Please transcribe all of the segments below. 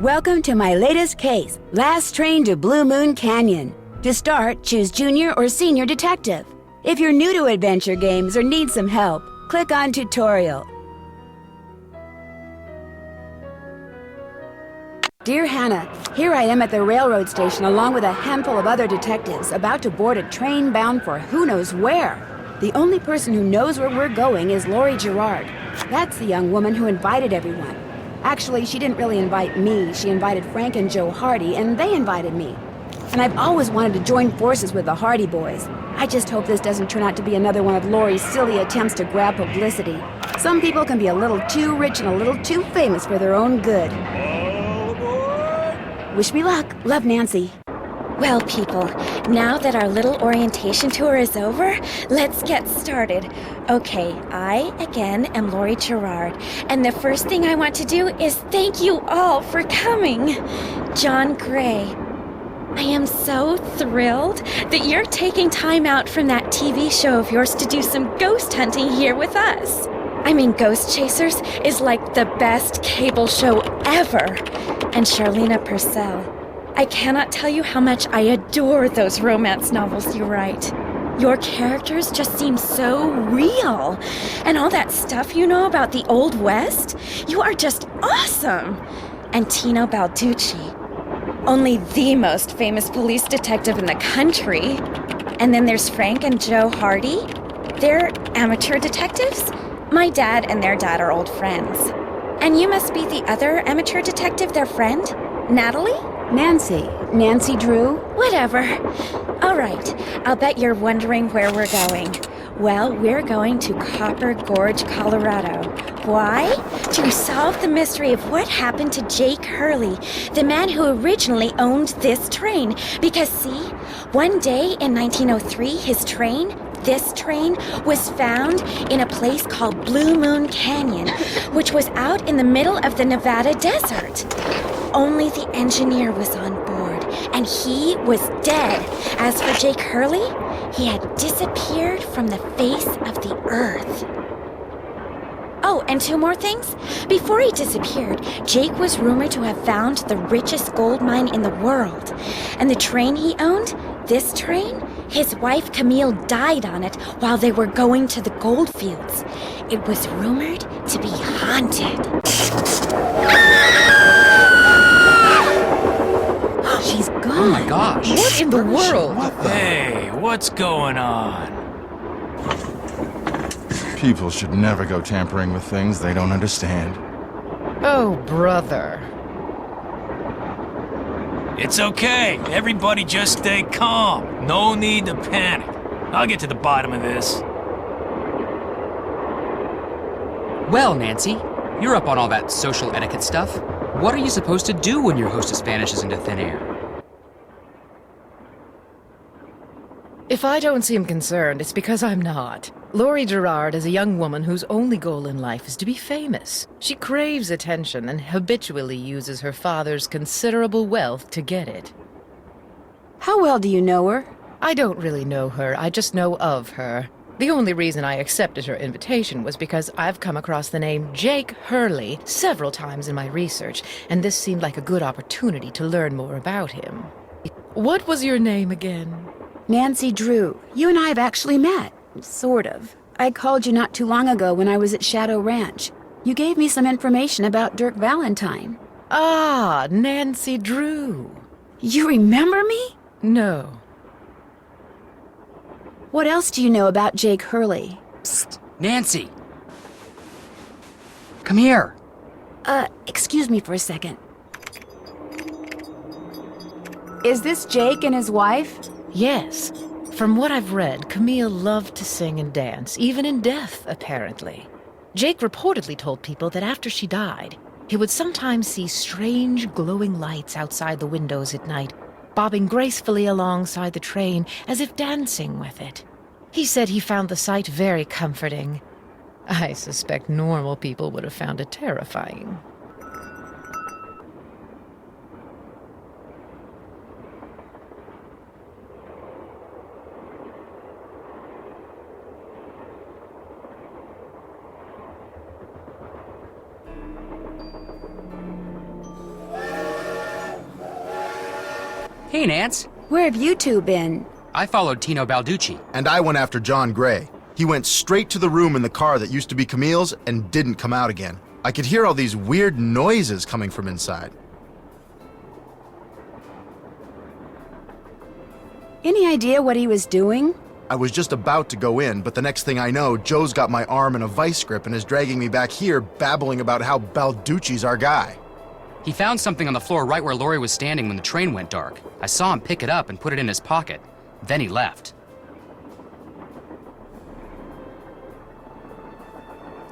Welcome to my latest case, Last Train to Blue Moon Canyon. To start, choose Junior or Senior Detective. If you're new to adventure games or need some help, click on Tutorial. Dear Hannah, here I am at the railroad station along with a handful of other detectives about to board a train bound for who knows where. The only person who knows where we're going is Lori Gerard. That's the young woman who invited everyone. Actually, she didn't really invite me. She invited Frank and Joe Hardy, and they invited me. And I've always wanted to join forces with the Hardy Boys. I just hope this doesn't turn out to be another one of Lori's silly attempts to grab publicity. Some people can be a little too rich and a little too famous for their own good. All aboard! Wish me luck. Love, Nancy. Well, people, now that our little orientation tour is over, let's get started. Okay, I, again, am Lori Gerard, and the first thing I want to do is thank you all for coming. John Gray, I am so thrilled that you're taking time out from that TV show of yours to do some ghost hunting here with us. I mean, Ghost Chasers is like the best cable show ever. And Charlena Purcell, I cannot tell you how much I adore those romance novels you write. Your characters just seem so real. And all that stuff you know about the Old West, you are just awesome. And Tino Balducci, only the most famous police detective in the country. And then there's Frank and Joe Hardy. They're amateur detectives. My dad and their dad are old friends. And you must be the other amateur detective, their friend, Natalie? Nancy Drew? Whatever. All right, I'll bet you're wondering where we're going. Well, we're going to Copper Gorge, Colorado. Why? To solve the mystery of what happened to Jake Hurley, the man who originally owned this train. Because see, one day in 1903, this train was found in a place called Blue Moon Canyon, which was out in the middle of the Nevada desert. Only the engineer was on board, and he was dead. As for Jake Hurley, he had disappeared from the face of the earth. Oh, and two more things. Before he disappeared, Jake was rumored to have found the richest gold mine in the world. And the train he owned, this train, his wife Camille died on it while they were going to the gold fields. It was rumored to be haunted. She's gone. Oh my gosh. What in the world? Hey, what's going on? People should never go tampering with things they don't understand. Oh, brother. It's okay. Everybody just stay calm. No need to panic. I'll get to the bottom of this. Well, Nancy, you're up on all that social etiquette stuff. What are you supposed to do when your hostess vanishes into thin air? If I don't seem concerned, it's because I'm not. Lori Gerard is a young woman whose only goal in life is to be famous. She craves attention and habitually uses her father's considerable wealth to get it. How well do you know her? I don't really know her, I just know of her. The only reason I accepted her invitation was because I've come across the name Jake Hurley several times in my research, and this seemed like a good opportunity to learn more about him. What was your name again? Nancy Drew. You and I have actually met. Sort of. I called you not too long ago when I was at Shadow Ranch. You gave me some information about Dirk Valentine. Ah, Nancy Drew. You remember me? No. What else do you know about Jake Hurley? Psst, Nancy! Come here! Excuse me for a second. Is this Jake and his wife? Yes. From what I've read, Camille loved to sing and dance, even in death, apparently. Jake reportedly told people that after she died, he would sometimes see strange glowing lights outside the windows at night, bobbing gracefully alongside the train as if dancing with it. He said he found the sight very comforting. I suspect normal people would have found it terrifying. Hey, Nance. Where have you two been? I followed Tino Balducci. And I went after John Gray. He went straight to the room in the car that used to be Camille's and didn't come out again. I could hear all these weird noises coming from inside. Any idea what he was doing? I was just about to go in, but the next thing I know, Joe's got my arm in a vice grip and is dragging me back here, babbling about how Balducci's our guy. He found something on the floor right where Lori was standing when the train went dark. I saw him pick it up and put it in his pocket. Then he left.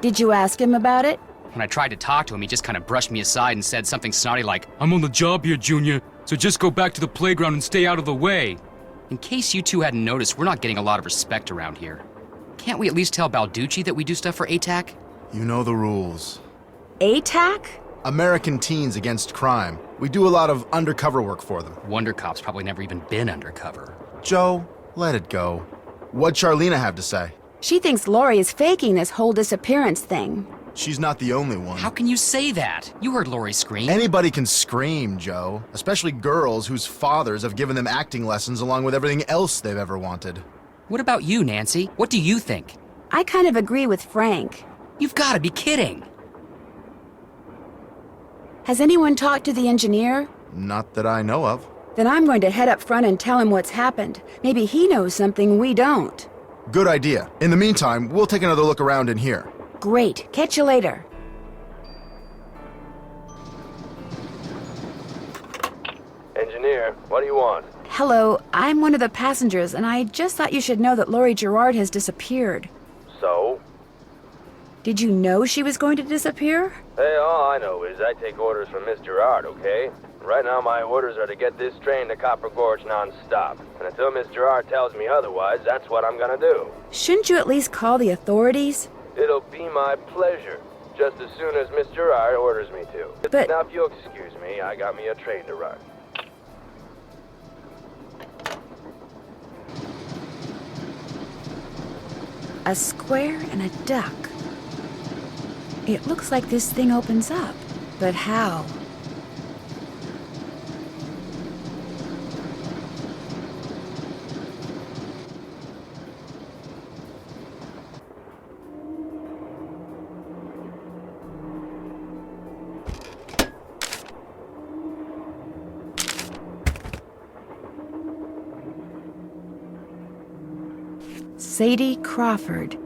Did you ask him about it? When I tried to talk to him, he just kind of brushed me aside and said something snotty like, "I'm on the job here, Junior, so just go back to the playground and stay out of the way." In case you two hadn't noticed, we're not getting a lot of respect around here. Can't we at least tell Balducci that we do stuff for ATAC? You know the rules. ATAC? American Teens Against Crime. We do a lot of undercover work for them. Wonder Cop's probably never even been undercover. Joe, let it go. What'd Charlena have to say? She thinks Lori is faking this whole disappearance thing. She's not the only one. How can you say that? You heard Lori scream. Anybody can scream, Joe. Especially girls whose fathers have given them acting lessons along with everything else they've ever wanted. What about you, Nancy? What do you think? I kind of agree with Frank. You've got to be kidding. Has anyone talked to the engineer? Not that I know of. Then I'm going to head up front and tell him what's happened. Maybe he knows something we don't. Good idea. In the meantime, we'll take another look around in here. Great. Catch you later. Engineer, what do you want? Hello, I'm one of the passengers, and I just thought you should know that Lori Gerard has disappeared. So? Did you know she was going to disappear? Hey, all I know is I take orders from Miss Gerard, okay? Right now my orders are to get this train to Copper Gorge non-stop. And until Miss Gerard tells me otherwise, that's what I'm gonna do. Shouldn't you at least call the authorities? It'll be my pleasure, just as soon as Miss Gerard orders me to. But- Now, if you'll excuse me, I got me a train to run. A square and a duck. It looks like this thing opens up, but how? Sadie Crawford.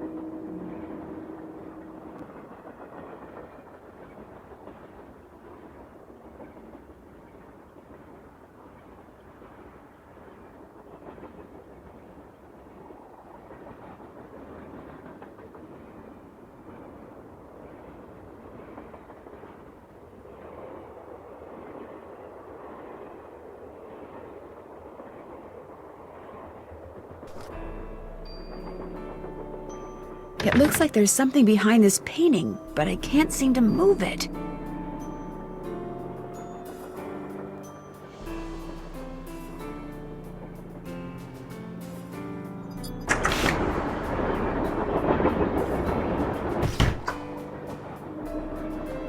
It looks like there's something behind this painting, but I can't seem to move it.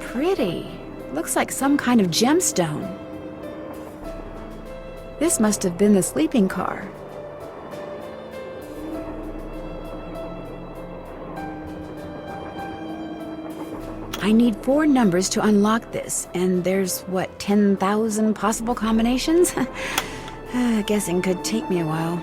Pretty. Looks like some kind of gemstone. This must have been the sleeping car. I need 4 numbers to unlock this, and there's, what, 10,000 possible combinations? Guessing could take me a while.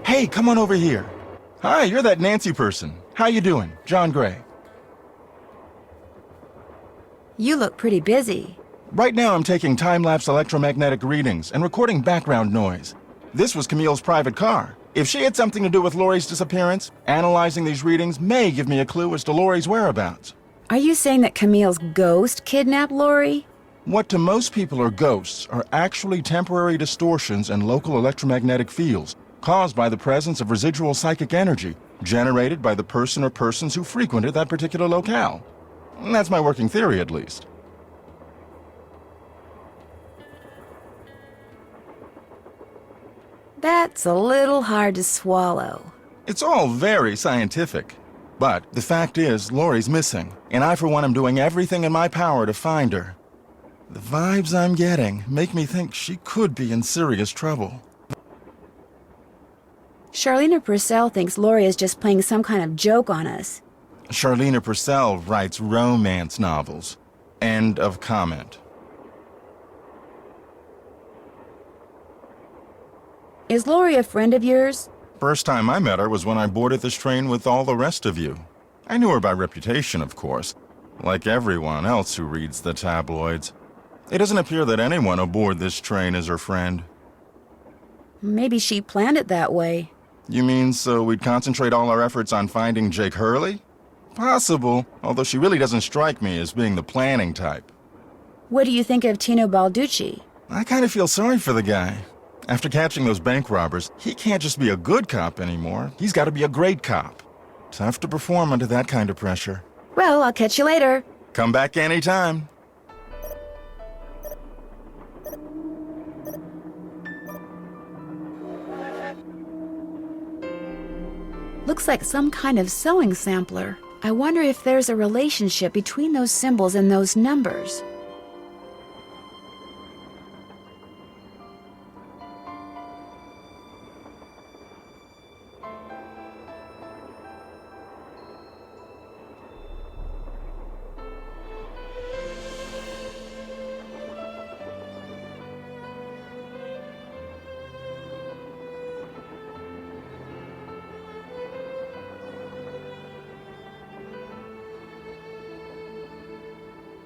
Hey, come on over here. Hi, you're that Nancy person. How you doing? John Gray. You look pretty busy. Right now I'm taking time-lapse electromagnetic readings and recording background noise. This was Camille's private car. If she had something to do with Lori's disappearance, analyzing these readings may give me a clue as to Lori's whereabouts. Are you saying that Camille's ghost kidnapped Lori? What to most people are ghosts are actually temporary distortions in local electromagnetic fields caused by the presence of residual psychic energy generated by the person or persons who frequented that particular locale. That's my working theory, at least. That's a little hard to swallow. It's all very scientific. But the fact is, Lori's missing, and I for one am doing everything in my power to find her. The vibes I'm getting make me think she could be in serious trouble. Charlena Purcell thinks Lori is just playing some kind of joke on us. Charlena Purcell writes romance novels. End of comment. Is Lori a friend of yours? First time I met her was when I boarded this train with all the rest of you. I knew her by reputation, of course, like everyone else who reads the tabloids. It doesn't appear that anyone aboard this train is her friend. Maybe she planned it that way. You mean so we'd concentrate all our efforts on finding Jake Hurley? Possible, although she really doesn't strike me as being the planning type. What do you think of Tino Balducci? I kind of feel sorry for the guy. After catching those bank robbers, he can't just be a good cop anymore. He's got to be a great cop. Tough to perform under that kind of pressure. Well, I'll catch you later. Come back anytime. Looks like some kind of sewing sampler. I wonder if there's a relationship between those symbols and those numbers.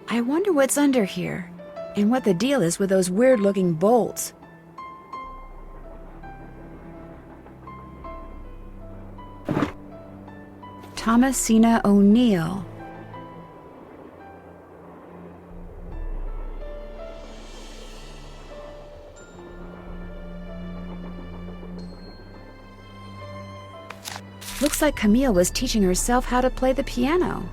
I wonder what's under here, and what the deal is with those weird-looking bolts. Thomasina O'Neill. Looks like Camille was teaching herself how to play the piano.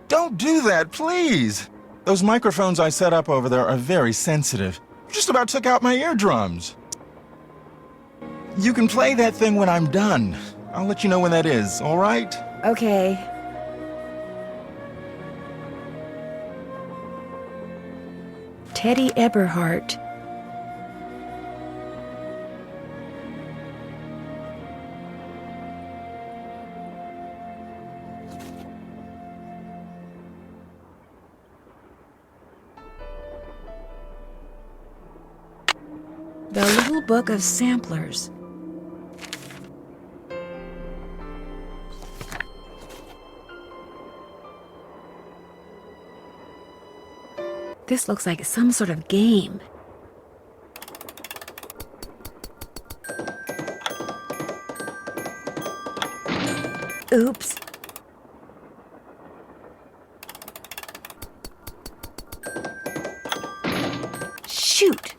Don't do that, please! Those microphones I set up over there are very sensitive. You just about took out my eardrums. You can play that thing when I'm done. I'll let you know when that is, all right? Okay. Teddy Eberhardt. The Little Book of Samplers. This looks like some sort of game. Oops. Shoot!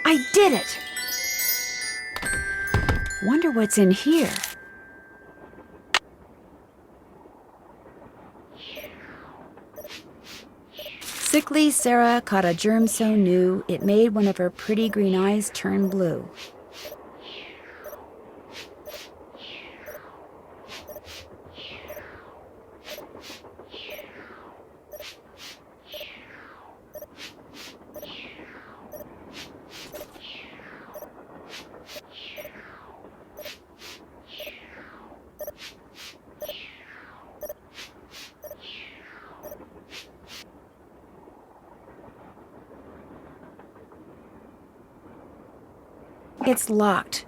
I did it! Wonder what's in here. Sickly Sarah caught a germ so new, it made one of her pretty green eyes turn blue. It's locked.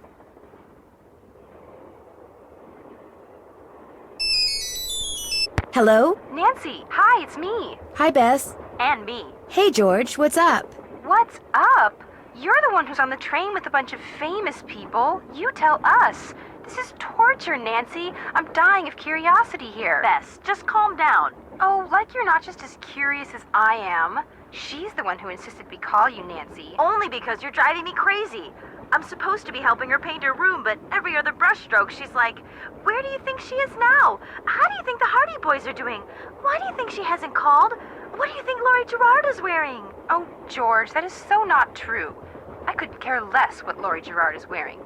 Hello? Nancy, hi, it's me. Hi, Bess. And me. Hey, George, what's up? What's up? You're the one who's on the train with a bunch of famous people. You tell us. This is torture, Nancy. I'm dying of curiosity here. Bess, just calm down. Oh, like you're not just as curious as I am. She's the one who insisted we call you Nancy. Only because you're driving me crazy. I'm supposed to be helping her paint her room, but every other brushstroke she's like, where do you think she is now? How do you think the Hardy Boys are doing? Why do you think she hasn't called? What do you think Laurie Gerard is wearing? Oh, George, that is so not true. I could care less what Laurie Gerard is wearing.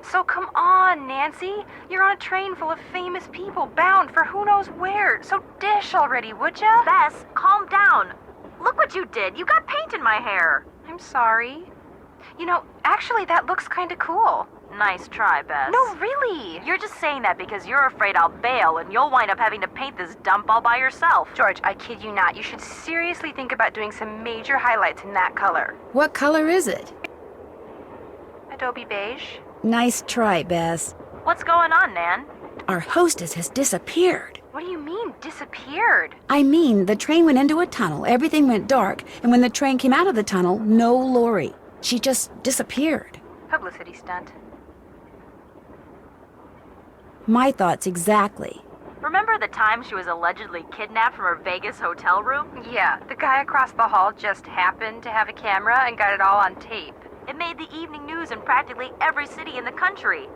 So come on, Nancy. You're on a train full of famous people bound for who knows where. So dish already, would ya? Bess, calm down. Look what you did. You got paint in my hair. I'm sorry. You know, actually, that looks kind of cool. Nice try, Bess. No, really. You're just saying that because you're afraid I'll bail and you'll wind up having to paint this dump all by yourself. George, I kid you not. You should seriously think about doing some major highlights in that color. What color is it? Adobe beige. Nice try, Bess. What's going on, Nan? Our hostess has disappeared. What do you mean, disappeared? I mean, the train went into a tunnel, everything went dark, and when the train came out of the tunnel, no Laurie. She just disappeared. Publicity stunt. My thoughts exactly. Remember the time she was allegedly kidnapped from her Vegas hotel room? Yeah, the guy across the hall just happened to have a camera and got it all on tape. It made the evening news in practically every city in the country.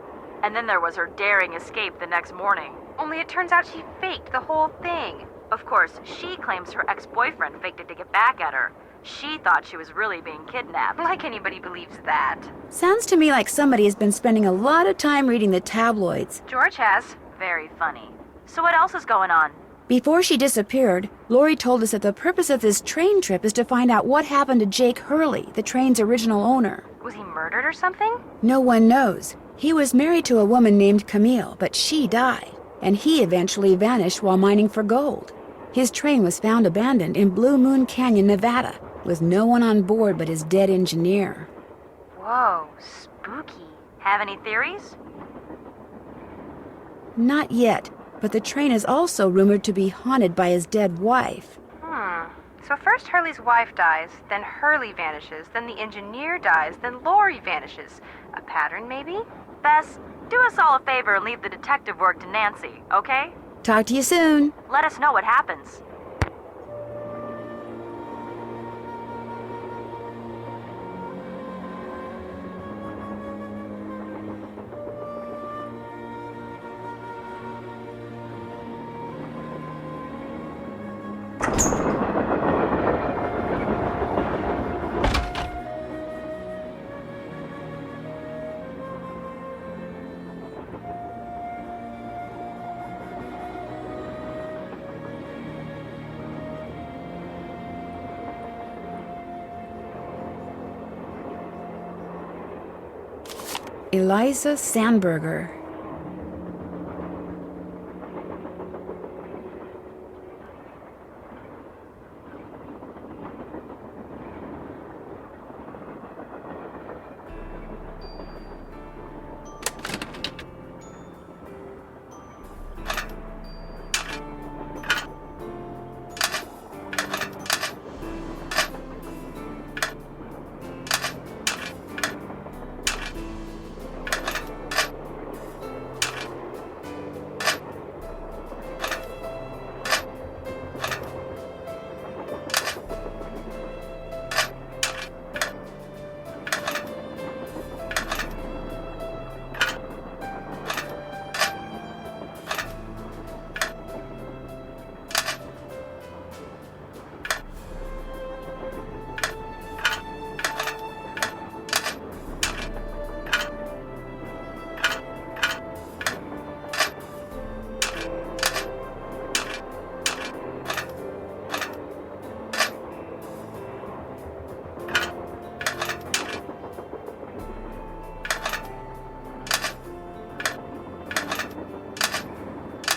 And then there was her daring escape the next morning. Only it turns out she faked the whole thing. Of course, she claims her ex-boyfriend faked it to get back at her. She thought she was really being kidnapped. Like anybody believes that. Sounds to me like somebody has been spending a lot of time reading the tabloids. George has. Very funny. So what else is going on? Before she disappeared, Laurie told us that the purpose of this train trip is to find out what happened to Jake Hurley, the train's original owner. Was he murdered or something? No one knows. He was married to a woman named Camille, but she died, and he eventually vanished while mining for gold. His train was found abandoned in Blue Moon Canyon, Nevada, with no one on board but his dead engineer. Whoa, spooky. Have any theories? Not yet, but the train is also rumored to be haunted by his dead wife. So first Hurley's wife dies, then Hurley vanishes, then the engineer dies, then Laurie vanishes. A pattern, maybe? Bess, do us all a favor and leave the detective work to Nancy, okay? Talk to you soon. Let us know what happens. Eliza Sandberger.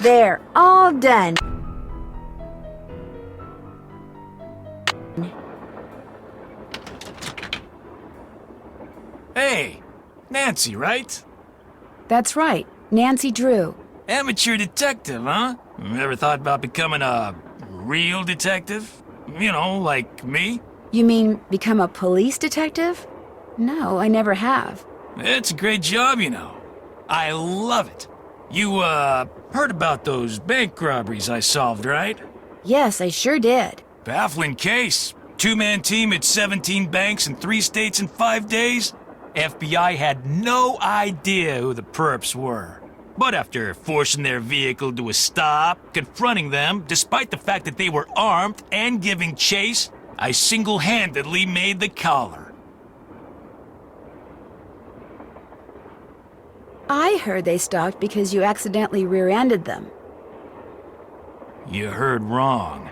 There, all done. Hey, Nancy, right? That's right, Nancy Drew. Amateur detective, huh? Ever thought about becoming a real detective? You know, like me? You mean become a police detective? No, I never have. It's a great job, you know. I love it. You, heard about those bank robberies I solved, right? Yes, I sure did. Baffling case. Two-man team at 17 banks in 3 states in 5 days. FBI had no idea who the perps were. But after forcing their vehicle to a stop, confronting them, despite the fact that they were armed and giving chase, I single-handedly made the collar. I heard they stopped because you accidentally rear-ended them. You heard wrong.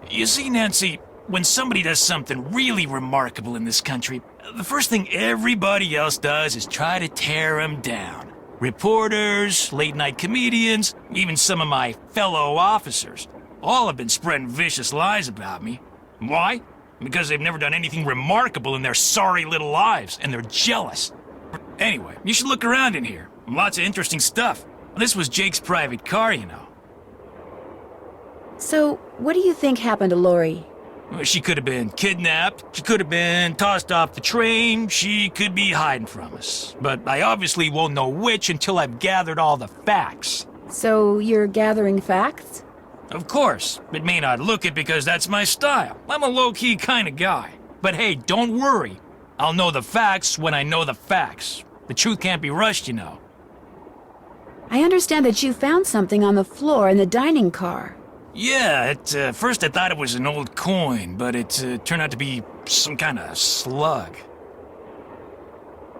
You see, Nancy, when somebody does something really remarkable in this country, the first thing everybody else does is try to tear them down. Reporters, late-night comedians, even some of my fellow officers, all have been spreading vicious lies about me. Why? Because they've never done anything remarkable in their sorry little lives, and they're jealous. Anyway, you should look around in here. Lots of interesting stuff. This was Jake's private car, you know. So, what do you think happened to Lori? Well, she could have been kidnapped, she could have been tossed off the train, she could be hiding from us. But I obviously won't know which until I've gathered all the facts. So, you're gathering facts? Of course, it may not look it because that's my style. I'm a low-key kind of guy. But hey, don't worry. I'll know the facts when I know the facts. The truth can't be rushed, you know. I understand that you found something on the floor in the dining car. Yeah, at first I thought it was an old coin, but it turned out to be some kind of slug.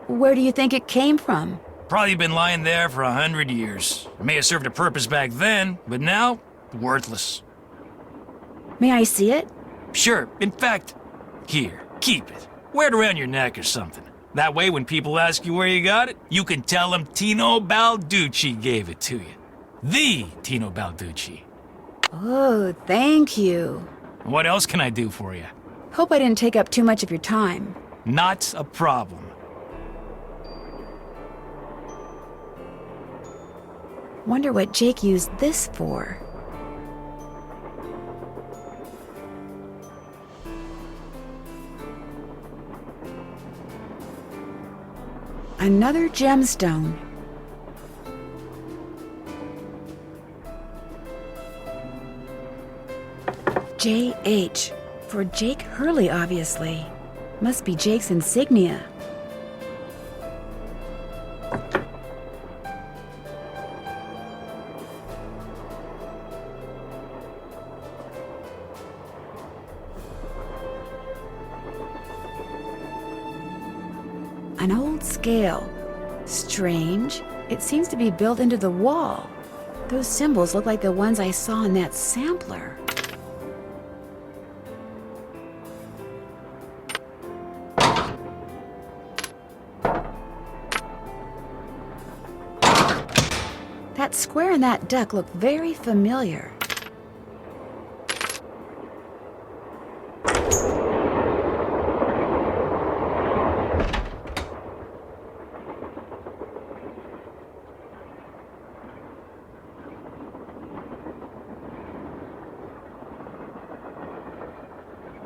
Where do you think it came from? Probably been lying there for 100 years. It may have served a purpose back then, but now, worthless. May I see it? Sure. In fact, here, keep it. Wear it around your neck or something. That way, when people ask you where you got it, you can tell them Tino Balducci gave it to you. The Tino Balducci. Oh, thank you. What else can I do for you? Hope I didn't take up too much of your time. Not a problem. Wonder what Jake used this for. Another gemstone. J.H. For Jake Hurley, obviously. Must be Jake's insignia. An old scale. Strange. It seems to be built into the wall. Those symbols look like the ones I saw in that sampler. That square and that duck look very familiar.